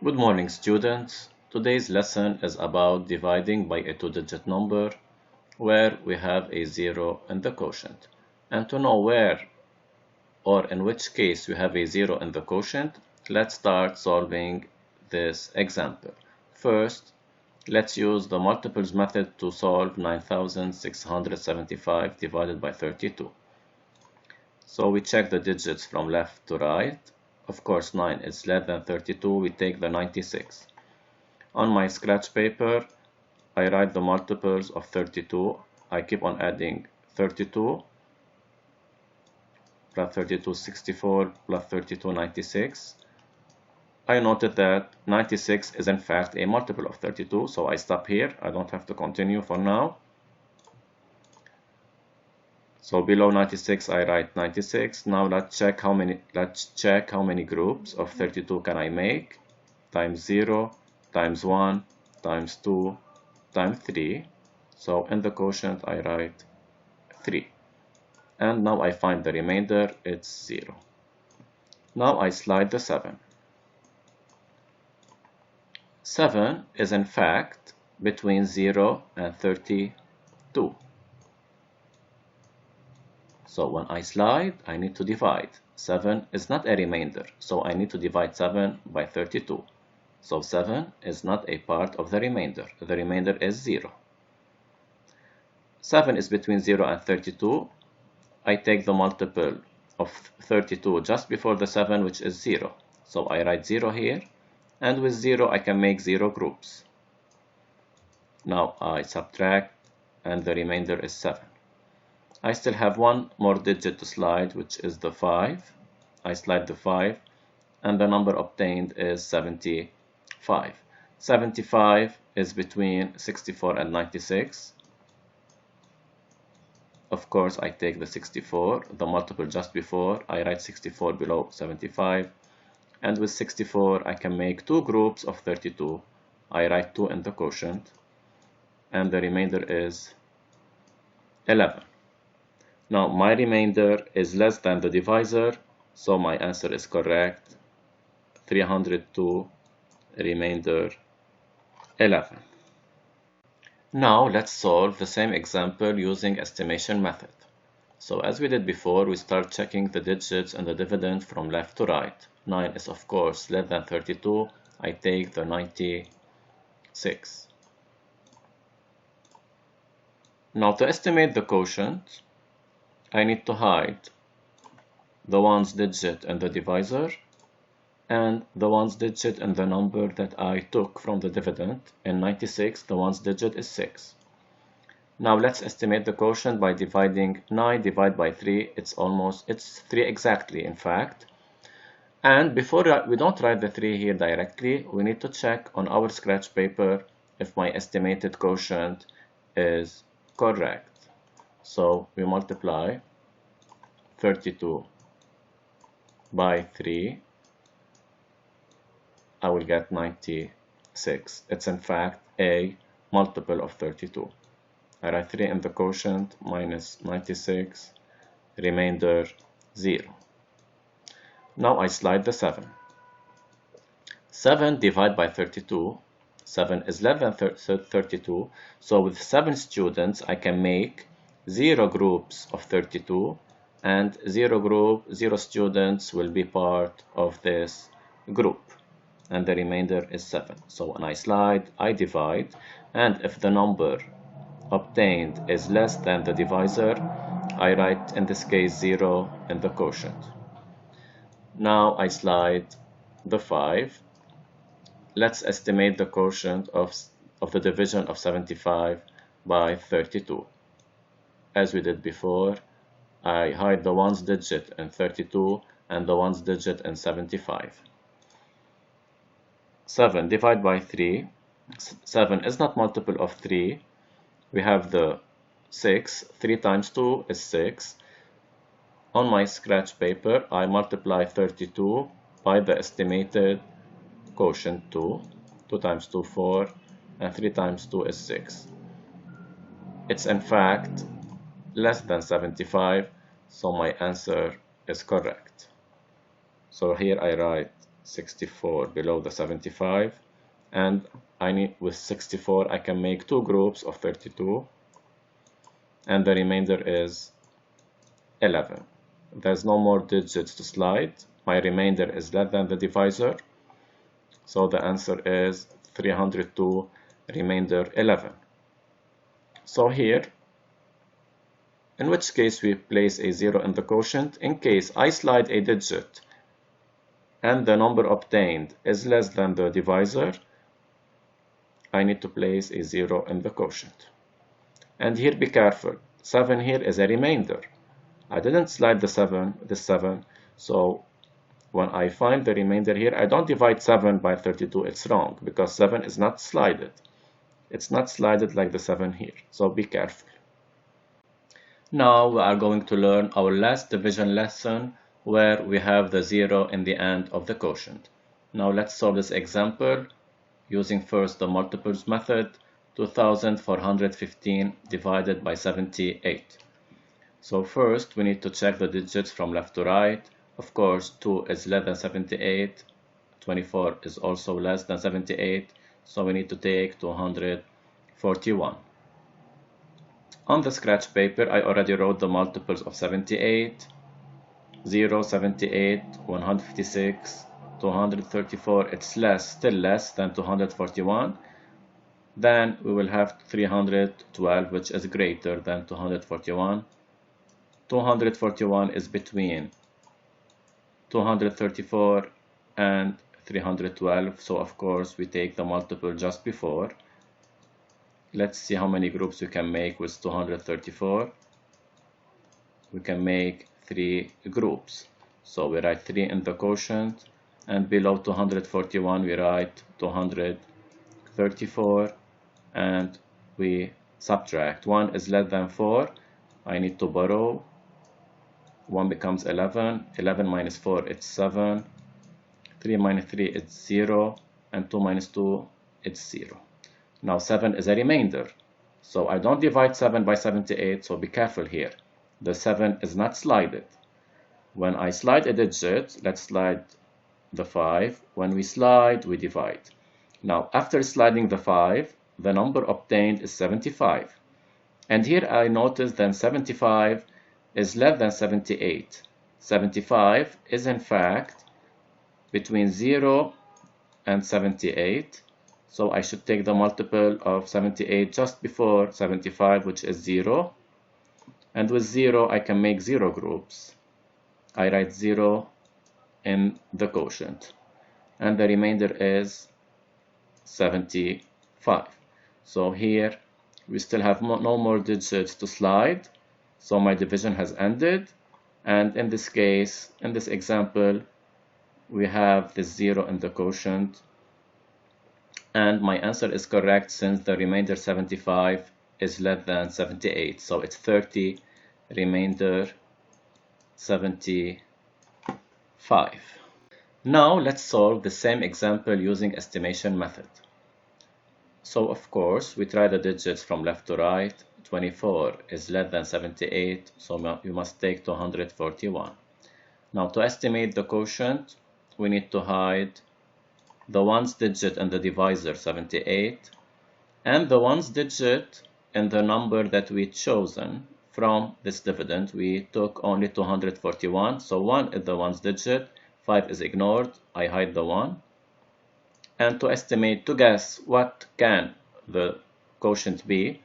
Good morning, students. Today's lesson is about dividing by a two-digit number where we have a 0 in the quotient. And to know where or in which case we have a 0 in the quotient, let's start solving this example. First, let's use the multiples method to solve 9675 divided by 32. So we check the digits from left to right. Of course, 9 is less than 32. We take the 96. On my scratch paper, I write the multiples of 32. I keep on adding 32 plus 32 64 plus 32 96. I noted that 96 is in fact a multiple of 32, so I stop here. I don't have to continue for now. So below 96 I write 96. Now let's check how many groups of 32 can I make. Times 0 times 1 times 2 times 3. So in the quotient I write 3. And now I find the remainder, it's 0. Now I slide the 7. 7 is in fact between 0 and 32. So when I slide, I need to divide. 7 is not a remainder, so I need to divide 7 by 32. So 7 is not a part of the remainder. The remainder is 0. 7 is between 0 and 32. I take the multiple of 32 just before the 7, which is 0. So I write 0 here, and with 0 I can make 0 groups. Now I subtract, and the remainder is 7. I still have one more digit to slide, which is the 5. I slide the 5, and the number obtained is 75. 75 is between 64 and 96. Of course, I take the 64, the multiple just before. I write 64 below 75. And with 64, I can make two groups of 32. I write 2 in the quotient. And the remainder is 11. Now, my remainder is less than the divisor, so my answer is correct. 302, remainder 11. Now, let's solve the same example using estimation method. So as we did before, we start checking the digits and the dividend from left to right. 9 is of course less than 32. I take the 96. Now to estimate the quotient, I need to hide the ones digit and the divisor and the ones digit and the number that I took from the dividend. In 96, the ones digit is 6. Now let's estimate the quotient by dividing 9 divided by 3. It's 3 exactly, in fact. And before we don't write the 3 here directly, we need to check on our scratch paper if my estimated quotient is correct. So we multiply 32 by 3. I will get 96. It's in fact a multiple of 32. I write 3 in the quotient minus 96, remainder 0. Now I slide the 7. 7 divided by 32. 7 is less than 32. So with 7 students, I can make 0 groups of 32, and 0 students will be part of this group. And the remainder is 7. So when I slide, I divide, and if the number obtained is less than the divisor, I write in this case 0 in the quotient. Now I slide the 5. Let's estimate the quotient of the division of 75 by 32. As we did before, I hide the ones digit in 32 and the ones digit in 75. 7 divided by 3. 7 is not multiple of 3. We have the 6. 3 times 2 is 6. On my scratch paper, I multiply 32 by the estimated quotient 2. 2 times 2, 4, and 3 times 2 is 6. It's in fact less than 75, so my answer is correct. So here I write 64 below the 75, and with 64 I can make two groups of 32, and the remainder is 11. There's no more digits to slide. My remainder is less than the divisor, so the answer is 302, remainder 11. So here, in which case we place a 0 in the quotient. In case I slide a digit and the number obtained is less than the divisor, I need to place a 0 in the quotient. And here be careful, 7 here is a remainder. I didn't slide the 7, so when I find the remainder here, I don't divide 7 by 32, it's wrong, because 7 is not slided. It's not slided like the 7 here, so be careful. Now we are going to learn our last division lesson where we have the 0 in the end of the quotient. Now let's solve this example using first the multiples method. 2415 divided by 78. So first we need to check the digits from left to right. Of course 2 is less than 78, 24 is also less than 78, so we need to take 241. On the scratch paper I already wrote the multiples of 78, 0, 78, 156, 234, it's still less than 241. Then we will have 312, which is greater than 241. 241 is between 234 and 312, so of course we take the multiple just before. Let's see how many groups we can make with 234. We can make 3 groups. So we write 3 in the quotient, and below 241 we write 234, and we subtract. 1 is less than 4. I need to borrow. 1 becomes 11. 11 minus 4, it's 7. 3 minus 3, it's 0. And 2 minus 2, it's 0. Now 7 is a remainder. So I don't divide 7 by 78, so be careful here. The 7 is not slided. When I slide a digit, let's slide the 5. When we slide, we divide. Now after sliding the 5, the number obtained is 75. And here I notice that 75 is less than 78. 75 is in fact between 0 and 78. So I should take the multiple of 78 just before 75, which is 0. And with 0, I can make 0 groups. I write 0 in the quotient. And the remainder is 75. So here we still have no more digits to slide, so my division has ended. And in this case, in this example, we have the 0 in the quotient, and my answer is correct since the remainder 75 is less than 78, so it's 30, remainder 75. Now let's solve the same example using estimation method. So of course we try the digits from left to right. 24 is less than 78, so you must take 241. Now to estimate the quotient, we need to hide the ones digit in the divisor 78 and the ones digit in the number that we chosen from this dividend. We took only 241, so 1 is the ones digit, 5 is ignored, I hide the 1. And to estimate, to guess what can the quotient be,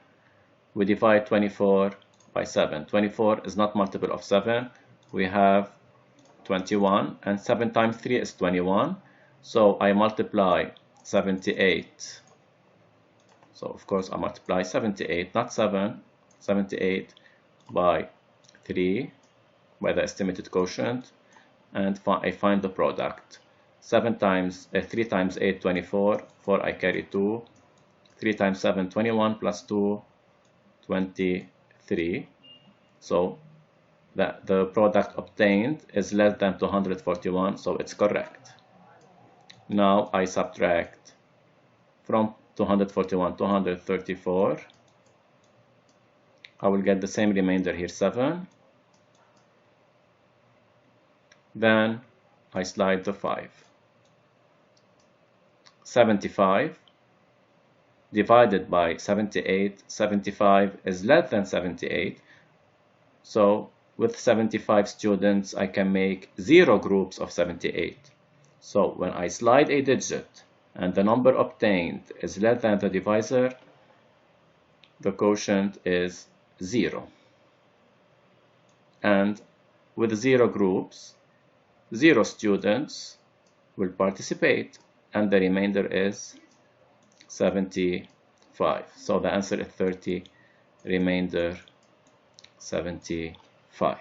we divide 24 by 7. 24 is not multiple of 7. We have 21, and 7 times 3 is 21. So I multiply 78. So of course I multiply 78, not 7, 78 by 3, by the estimated quotient, and I find the product. 3 times 8, 24, 4 I carry 2, 3 times 7, 21, plus 2, 23. So the product obtained is less than 241, so it's correct. Now I subtract from 241, 234. I will get the same remainder here, 7. Then I slide the 5. 75 divided by 78. 75 is less than 78. So with 75 students, I can make 0 groups of 78. So when I slide a digit and the number obtained is less than the divisor, the quotient is 0. And with 0 groups, 0 students will participate, and the remainder is 75. So the answer is 30, remainder 75.